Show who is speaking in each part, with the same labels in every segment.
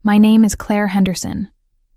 Speaker 1: My name is Claire Henderson.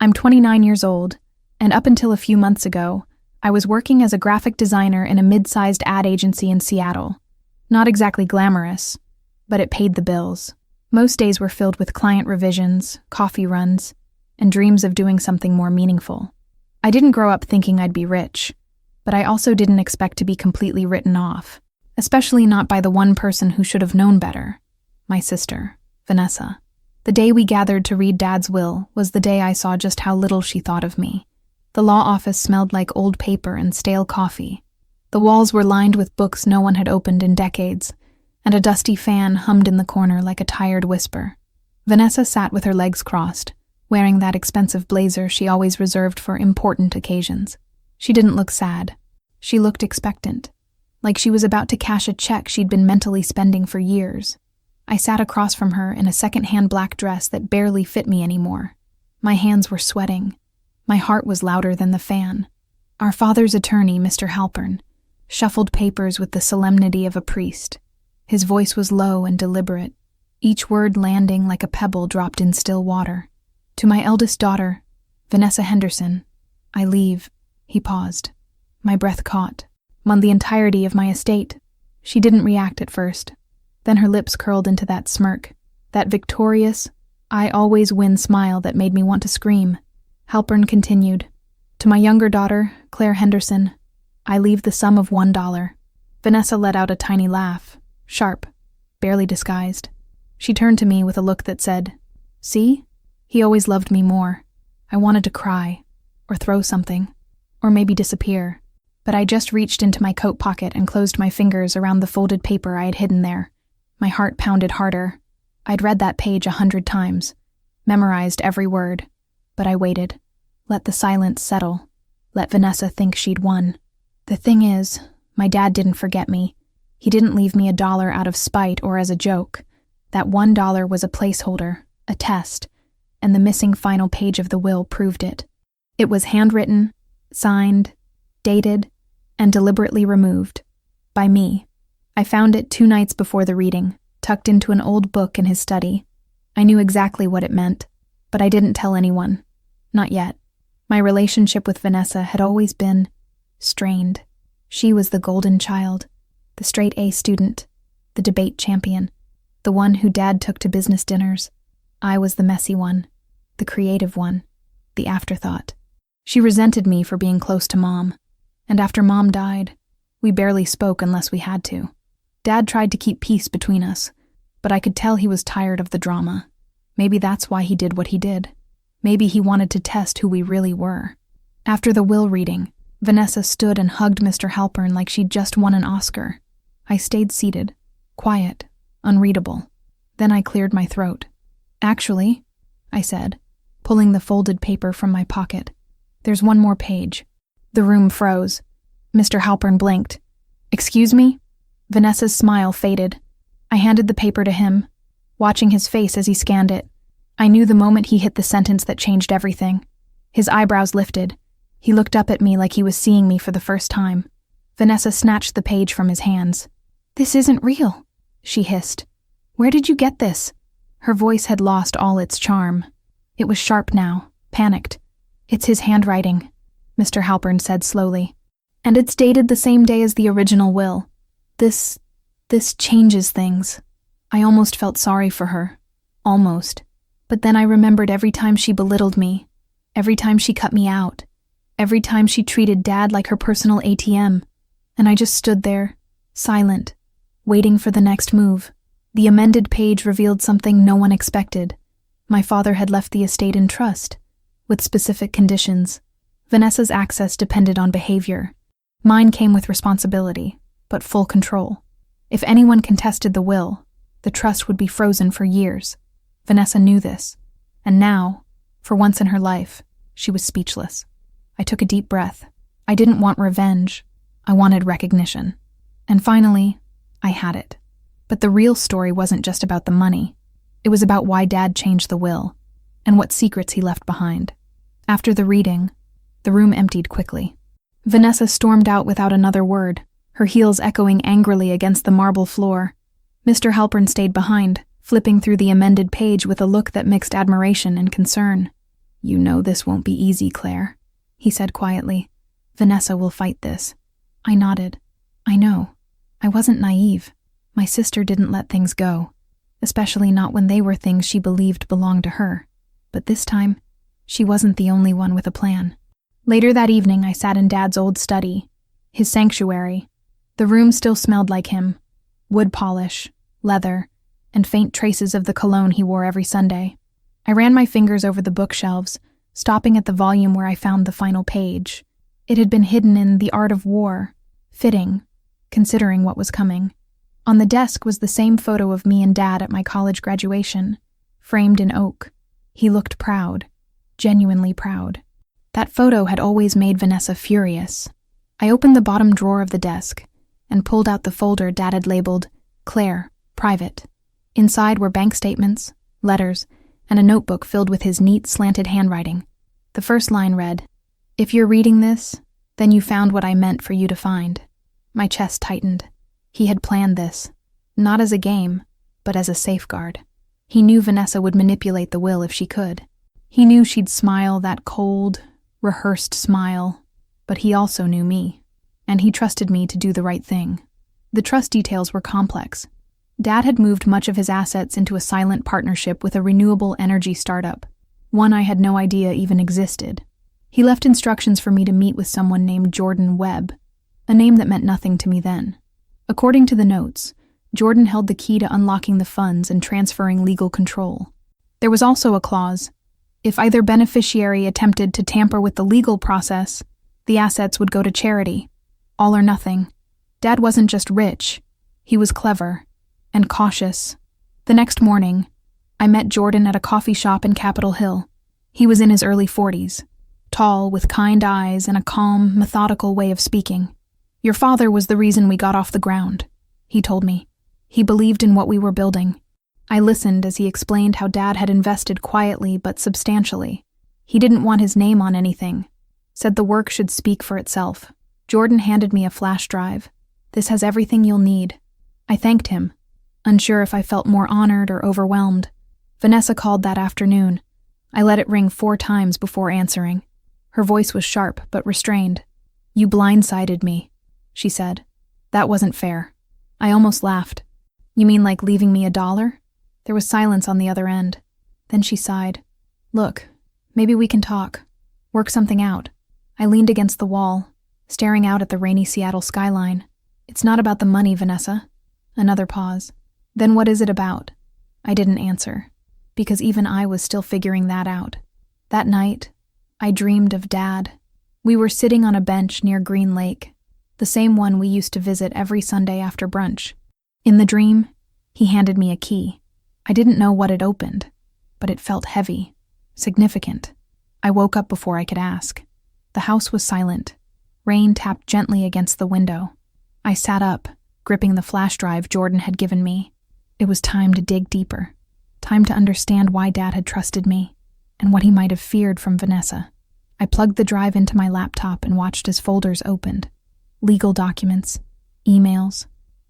Speaker 1: I'm 29 years old, and up until a few months ago, I was working as a graphic designer in a mid-sized ad agency in Seattle. Not exactly glamorous, but it paid the bills. Most days were filled with client revisions, coffee runs, and dreams of doing something more meaningful. I didn't grow up thinking I'd be rich, but I also didn't expect to be completely written off, especially not by the one person who should have known better, my sister, Vanessa. The day we gathered to read Dad's will was the day I saw just how little she thought of me. The law office smelled like old paper and stale coffee. The walls were lined with books no one had opened in decades, and a dusty fan hummed in the corner like a tired whisper. Vanessa sat with her legs crossed, wearing that expensive blazer she always reserved for important occasions. She didn't look sad. She looked expectant, like she was about to cash a check she'd been mentally spending for years. I sat across from her in a second-hand black dress that barely fit me anymore. My hands were sweating. My heart was louder than the fan. Our father's attorney, Mr. Halpern, shuffled papers with the solemnity of a priest. His voice was low and deliberate, each word landing like a pebble dropped in still water. To my eldest daughter, Vanessa Henderson, I leave. He paused. My breath caught. On the entirety of my estate. She didn't react at first. Then her lips curled into that smirk, that victorious, I always win smile that made me want to scream. Halpern continued. To my younger daughter, Claire Henderson, I leave the sum of $1. Vanessa let out a tiny laugh, sharp, barely disguised. She turned to me with a look that said, "See? He always loved me more." I wanted to cry, or throw something, or maybe disappear, but I just reached into my coat pocket and closed my fingers around the folded paper I had hidden there. My heart pounded harder. I'd read that page 100 times, memorized every word, but I waited. Let the silence settle. Let Vanessa think she'd won. The thing is, my dad didn't forget me. He didn't leave me $1 out of spite or as a joke. That $1 was a placeholder, a test, and the missing final page of the will proved it. It was handwritten, signed, dated, and deliberately removed. By me. I found it 2 nights before the reading, tucked into an old book in his study. I knew exactly what it meant, but I didn't tell anyone. Not yet. My relationship with Vanessa had always been strained. She was the golden child, the straight A student, the debate champion, the one who Dad took to business dinners. I was the messy one, the creative one, the afterthought. She resented me for being close to Mom, and after Mom died, we barely spoke unless we had to. Dad tried to keep peace between us, but I could tell he was tired of the drama. Maybe that's why he did what he did. Maybe he wanted to test who we really were. After the will reading, Vanessa stood and hugged Mr. Halpern like she'd just won an Oscar. I stayed seated, quiet, unreadable. Then I cleared my throat. "Actually," I said, pulling the folded paper from my pocket, "there's one more page." The room froze. Mr. Halpern blinked. "Excuse me?" Vanessa's smile faded. I handed the paper to him, watching his face as he scanned it. I knew the moment he hit the sentence that changed everything. His eyebrows lifted. He looked up at me like he was seeing me for the first time. Vanessa snatched the page from his hands. "This isn't real," she hissed. "Where did you get this?" Her voice had lost all its charm. It was sharp now, panicked. "It's his handwriting," Mr. Halpern said slowly. "And it's dated the same day as the original will. This changes things." I almost felt sorry for her. Almost. But then I remembered every time she belittled me, every time she cut me out, every time she treated Dad like her personal ATM. And I just stood there, silent, waiting for the next move. The amended page revealed something no one expected. My father had left the estate in trust, with specific conditions. Vanessa's access depended on behavior. Mine came with responsibility, but full control. If anyone contested the will, the trust would be frozen for years. Vanessa knew this, and now, for once in her life, she was speechless. I took a deep breath. I didn't want revenge. I wanted recognition. And finally, I had it. But the real story wasn't just about the money. It was about why Dad changed the will, and what secrets he left behind. After the reading, the room emptied quickly. Vanessa stormed out without another word, her heels echoing angrily against the marble floor. Mr. Halpern stayed behind, flipping through the amended page with a look that mixed admiration and concern. "You know this won't be easy, Claire," he said quietly. "Vanessa will fight this." I nodded. "I know. I wasn't naive. My sister didn't let things go, especially not when they were things she believed belonged to her. But this time, she wasn't the only one with a plan." Later that evening, I sat in Dad's old study, his sanctuary. The room still smelled like him: wood polish, leather, and faint traces of the cologne he wore every Sunday. I ran my fingers over the bookshelves, stopping at the volume where I found the final page. It had been hidden in The Art of War, fitting, considering what was coming. On the desk was the same photo of me and Dad at my college graduation, framed in oak. He looked proud, genuinely proud. That photo had always made Vanessa furious. I opened the bottom drawer of the desk and pulled out the folder Dad had labeled Claire, Private. Inside were bank statements, letters, and a notebook filled with his neat, slanted handwriting. The first line read, "If you're reading this, then you found what I meant for you to find." My chest tightened. He had planned this, not as a game, but as a safeguard. He knew Vanessa would manipulate the will if she could. He knew she'd smile that cold, rehearsed smile, but he also knew me, and he trusted me to do the right thing. The trust details were complex. Dad had moved much of his assets into a silent partnership with a renewable energy startup, one I had no idea even existed. He left instructions for me to meet with someone named Jordan Webb, a name that meant nothing to me then. According to the notes, Jordan held the key to unlocking the funds and transferring legal control. There was also a clause: if either beneficiary attempted to tamper with the legal process, the assets would go to charity. All or nothing. Dad wasn't just rich, he was clever and cautious. The next morning, I met Jordan at a coffee shop in Capitol Hill. He was in his early 40s, tall, with kind eyes and a calm, methodical way of speaking. "Your father was the reason we got off the ground," he told me. "He believed in what we were building." I listened as he explained how Dad had invested quietly but substantially. He didn't want his name on anything, said the work should speak for itself. Jordan handed me a flash drive. "This has everything you'll need." I thanked him, unsure if I felt more honored or overwhelmed. Vanessa called that afternoon. I let it ring 4 times before answering. Her voice was sharp but restrained. "You blindsided me," she said. "That wasn't fair." I almost laughed. "You mean like leaving me $1?" There was silence on the other end. Then she sighed. "Look, maybe we can talk. Work something out." I leaned against the wall, staring out at the rainy Seattle skyline. "It's not about the money, Vanessa." Another pause. "Then what is it about?" I didn't answer, because even I was still figuring that out. That night, I dreamed of Dad. We were sitting on a bench near Green Lake, the same one we used to visit every Sunday after brunch. In the dream, he handed me a key. I didn't know what it opened, but it felt heavy, significant. I woke up before I could ask. The house was silent. Rain tapped gently against the window. I sat up, gripping the flash drive Jordan had given me. It was time to dig deeper. Time to understand why Dad had trusted me, and what he might have feared from Vanessa. I plugged the drive into my laptop and watched as folders opened. Legal documents, emails,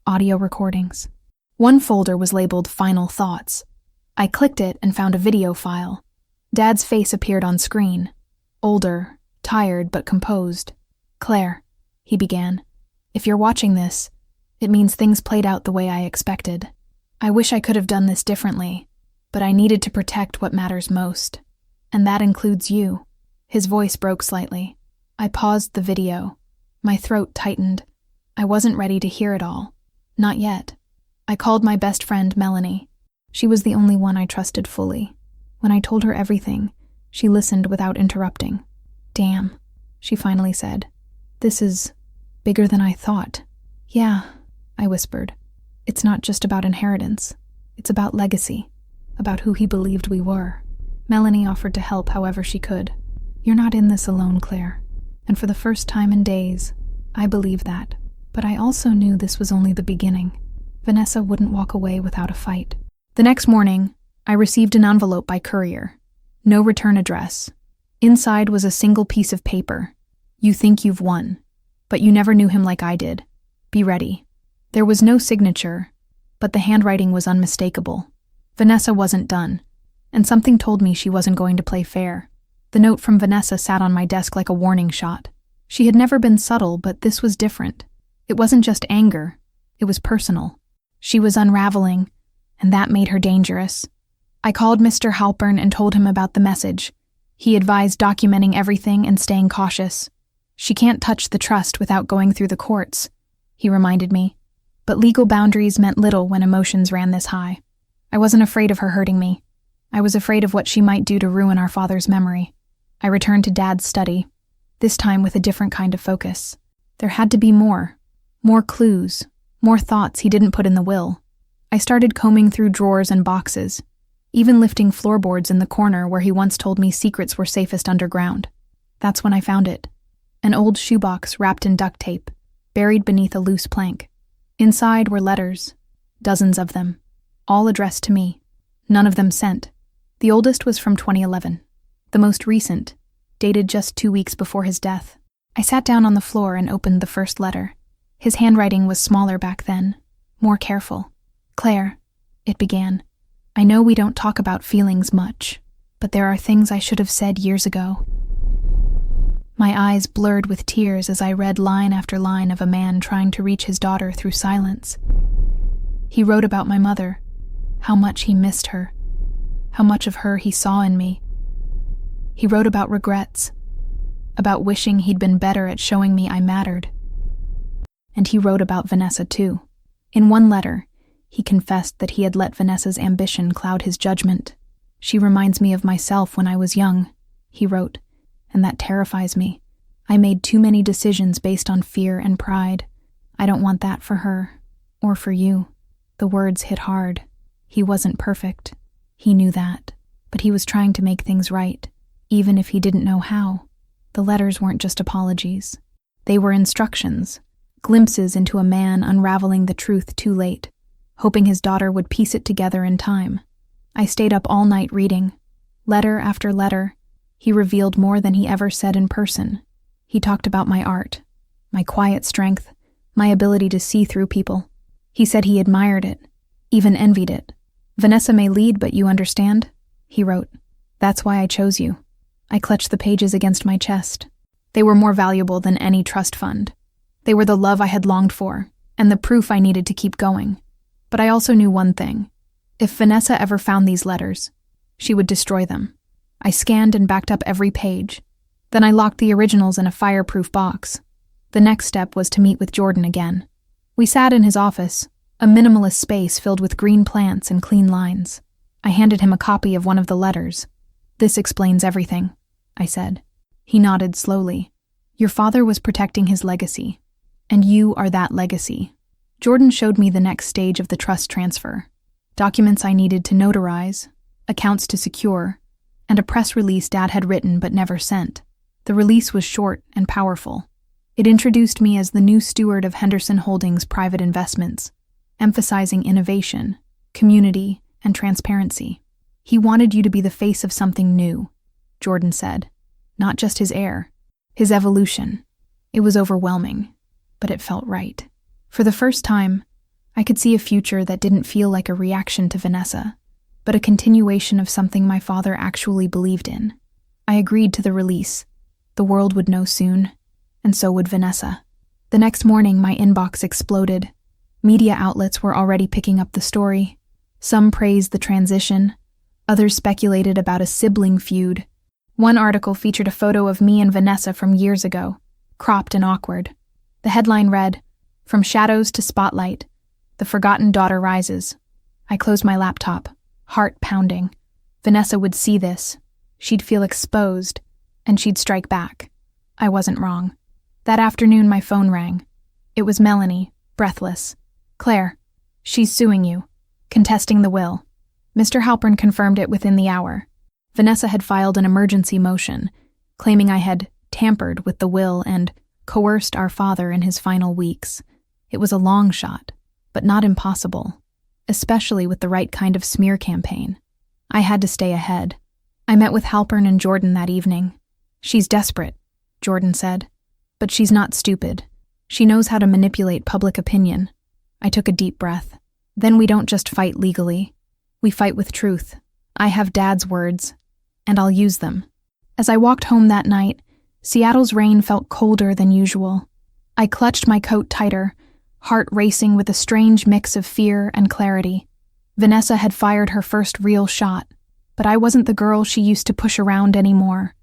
Speaker 1: audio recordings. One folder was labeled Final Thoughts. I clicked it and found a video file. Dad's face appeared on screen. Older, tired, but composed. "Claire," he began, "if you're watching this, it means things played out the way I expected. I wish I could have done this differently, but I needed to protect what matters most. And that includes you." His voice broke slightly. I paused the video. My throat tightened. I wasn't ready to hear it all. Not yet. I called my best friend, Melanie. She was the only one I trusted fully. When I told her everything, she listened without interrupting. "Damn," she finally said. "This is bigger than I thought." "Yeah," I whispered. "It's not just about inheritance. It's about legacy, about who he believed we were." Melanie offered to help however she could. "You're not in this alone, Claire. And for the first time in days, I believe that. But I also knew this was only the beginning. Vanessa wouldn't walk away without a fight." The next morning, I received an envelope by courier. No return address. Inside was a single piece of paper. "You think you've won, but you never knew him like I did. Be ready." There was no signature, but the handwriting was unmistakable. Vanessa wasn't done, and something told me she wasn't going to play fair. The note from Vanessa sat on my desk like a warning shot. She had never been subtle, but this was different. It wasn't just anger, it was personal. She was unraveling, and that made her dangerous. I called Mr. Halpern and told him about the message. He advised documenting everything and staying cautious. She can't touch the trust without going through the courts, he reminded me. But legal boundaries meant little when emotions ran this high. I wasn't afraid of her hurting me. I was afraid of what she might do to ruin our father's memory. I returned to Dad's study, this time with a different kind of focus. There had to be more clues, more thoughts he didn't put in the will. I started combing through drawers and boxes, even lifting floorboards in the corner where he once told me secrets were safest underground. That's when I found it. An old shoebox wrapped in duct tape, buried beneath a loose plank. Inside were letters, dozens of them, all addressed to me, none of them sent. The oldest was from 2011. The most recent, dated just 2 weeks before his death. I sat down on the floor and opened the first letter. His handwriting was smaller back then, more careful. "Claire," it began, "I know we don't talk about feelings much, but there are things I should have said years ago." My eyes blurred with tears as I read line after line of a man trying to reach his daughter through silence. He wrote about my mother, how much he missed her, how much of her he saw in me. He wrote about regrets, about wishing he'd been better at showing me I mattered. And he wrote about Vanessa too. In one letter, he confessed that he had let Vanessa's ambition cloud his judgment. "She reminds me of myself when I was young," he wrote, "and that terrifies me. I made too many decisions based on fear and pride. I don't want that for her, or for you." The words hit hard. He wasn't perfect. He knew that, but he was trying to make things right, even if he didn't know how. The letters weren't just apologies. They were instructions, glimpses into a man unraveling the truth too late, hoping his daughter would piece it together in time. I stayed up all night reading. Letter after letter, he revealed more than he ever said in person. He talked about my art, my quiet strength, my ability to see through people. He said he admired it, even envied it. "Vanessa may lead, but you understand?" he wrote. "That's why I chose you." I clutched the pages against my chest. They were more valuable than any trust fund. They were the love I had longed for, and the proof I needed to keep going. But I also knew one thing. If Vanessa ever found these letters, she would destroy them. I scanned and backed up every page. Then I locked the originals in a fireproof box. The next step was to meet with Jordan again. We sat in his office, a minimalist space filled with green plants and clean lines. I handed him a copy of one of the letters. "This explains everything," I said. He nodded slowly. "Your father was protecting his legacy, and you are that legacy." Jordan showed me the next stage of the trust transfer. Documents I needed to notarize, accounts to secure, and a press release Dad had written but never sent. The release was short and powerful. It introduced me as the new steward of Henderson Holdings private investments, emphasizing innovation, community, and transparency. "He wanted you to be the face of something new," Jordan said. "Not just his heir, his evolution." It was overwhelming, but it felt right. For the first time, I could see a future that didn't feel like a reaction to Vanessa, but a continuation of something my father actually believed in. I agreed to the release. The world would know soon, and so would Vanessa. The next morning, my inbox exploded. Media outlets were already picking up the story. Some praised the transition. Others speculated about a sibling feud. One article featured a photo of me and Vanessa from years ago, cropped and awkward. The headline read, "From Shadows to Spotlight, the Forgotten Daughter Rises." I closed my laptop, heart pounding. Vanessa would see this. She'd feel exposed, and she'd strike back. I wasn't wrong. That afternoon, my phone rang. It was Melanie, breathless. "Claire, she's suing you, contesting the will." Mr. Halpern confirmed it within the hour. Vanessa had filed an emergency motion, claiming I had tampered with the will and coerced our father in his final weeks. It was a long shot, but not impossible, especially with the right kind of smear campaign. I had to stay ahead. I met with Halpern and Jordan that evening. "She's desperate," Jordan said, "but she's not stupid. She knows how to manipulate public opinion." I took a deep breath. "Then we don't just fight legally. We fight with truth. I have Dad's words, and I'll use them. As I walked home that night, Seattle's rain felt colder than usual. I clutched my coat tighter, heart racing with a strange mix of fear and clarity. Vanessa had fired her first real shot, but I wasn't the girl she used to push around anymore.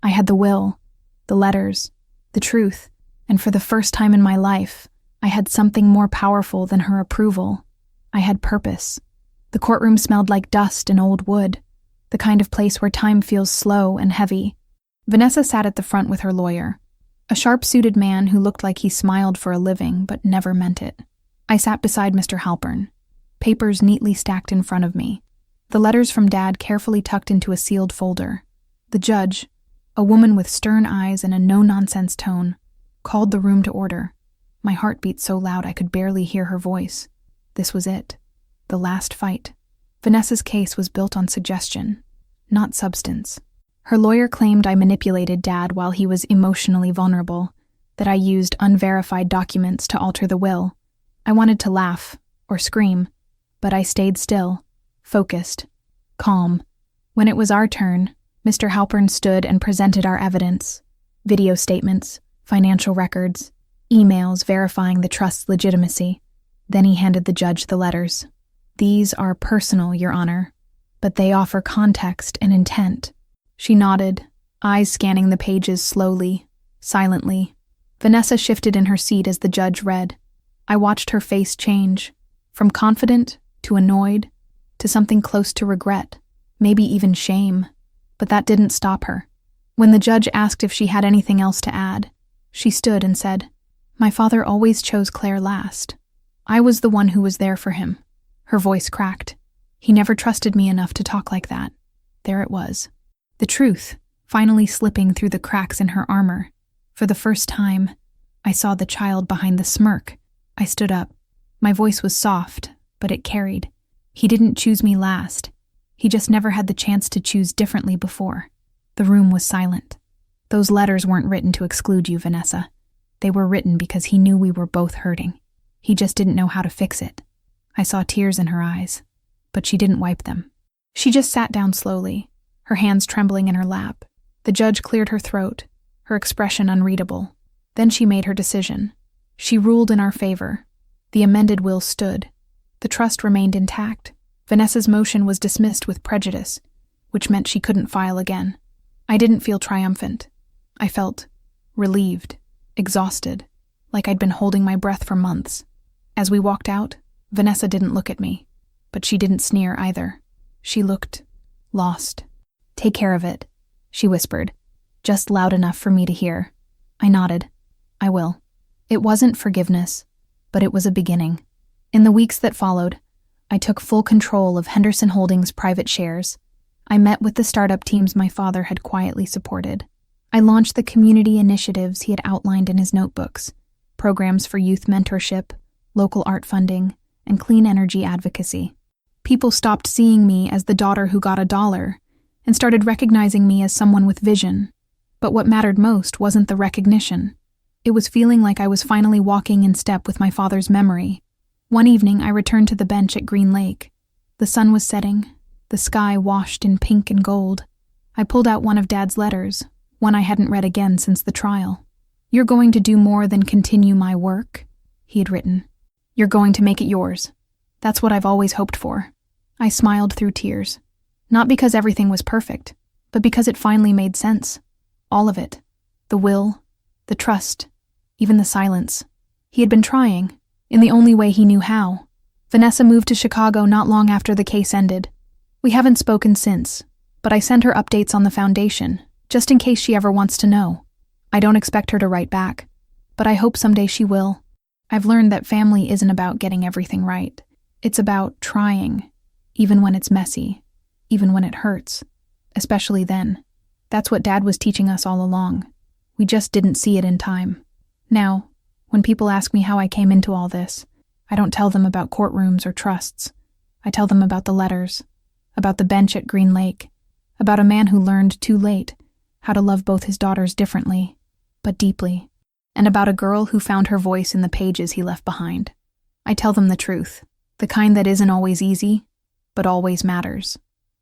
Speaker 1: I had the will, the letters, the truth, and for the first time in my life, I had something more powerful than her approval. I had purpose. The courtroom smelled like dust and old wood, the kind of place where time feels slow and heavy. Vanessa sat at the front with her lawyer, a sharp-suited man who looked like he smiled for a living but never meant it. I sat beside Mr. Halpern, papers neatly stacked in front of me, the letters from Dad carefully tucked into a sealed folder. The judge, a woman with stern eyes and a no-nonsense tone, called the room to order. My heart beat so loud I could barely hear her voice. This was it. The last fight. Vanessa's case was built on suggestion, not substance. Her lawyer claimed I manipulated Dad while he was emotionally vulnerable, that I used unverified documents to alter the will. I wanted to laugh, or scream, but I stayed still, focused, calm. When it was our turn, Mr. Halpern stood and presented our evidence: video statements, financial records, emails verifying the trust's legitimacy. Then he handed the judge the letters. These are personal, Your Honor, but they offer context and intent. She nodded, eyes scanning the pages slowly, silently. Vanessa shifted in her seat as the judge read. I watched her face change, from confident to annoyed to something close to regret, maybe even shame. But that didn't stop her. When the judge asked if she had anything else to add, she stood and said, "My father always chose Claire last. I was the one who was there for him." Her voice cracked. He never trusted me enough to talk like that. There it was. The truth, finally slipping through the cracks in her armor. For the first time, I saw the child behind the smirk. I stood up. My voice was soft, but it carried. He didn't choose me last. He just never had the chance to choose differently before. The room was silent. Those letters weren't written to exclude you, Vanessa. They were written because he knew we were both hurting. He just didn't know how to fix it. I saw tears in her eyes, but she didn't wipe them. She just sat down slowly, her hands trembling in her lap. The judge cleared her throat, her expression unreadable. Then she made her decision. She ruled in our favor. The amended will stood. The trust remained intact. Vanessa's motion was dismissed with prejudice, which meant she couldn't file again. I didn't feel triumphant. I felt relieved, exhausted, like I'd been holding my breath for months. As we walked out, Vanessa didn't look at me, but she didn't sneer either. She looked lost. "Take care of it," she whispered, just loud enough for me to hear. I nodded. "I will." It wasn't forgiveness, but it was a beginning. In the weeks that followed, I took full control of Henderson Holdings' private shares. I met with the startup teams my father had quietly supported. I launched the community initiatives he had outlined in his notebooks, programs for youth mentorship, local art funding, and clean energy advocacy. People stopped seeing me as the daughter who got $1 and started recognizing me as someone with vision. But what mattered most wasn't the recognition. It was feeling like I was finally walking in step with my father's memory. One evening, I returned to the bench at Green Lake. The sun was setting, the sky washed in pink and gold. I pulled out one of Dad's letters, one I hadn't read again since the trial. "You're going to do more than continue my work," he had written. "You're going to make it yours. That's what I've always hoped for." I smiled through tears. Not because everything was perfect, but because it finally made sense. All of it. The will, the trust, even the silence. He had been trying, in the only way he knew how. Vanessa moved to Chicago not long after the case ended. We haven't spoken since, but I sent her updates on the foundation, just in case she ever wants to know. I don't expect her to write back, but I hope someday she will. I've learned that family isn't about getting everything right. It's about trying, even when it's messy, even when it hurts, especially then. That's what Dad was teaching us all along. We just didn't see it in time. Now, when people ask me how I came into all this, I don't tell them about courtrooms or trusts. I tell them about the letters, about the bench at Green Lake, about a man who learned too late how to love both his daughters differently, but deeply, and about a girl who found her voice in the pages he left behind. I tell them the truth, the kind that isn't always easy, but always matters.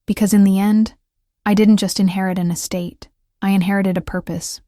Speaker 1: Because in the end, I didn't just inherit an estate, I inherited a purpose.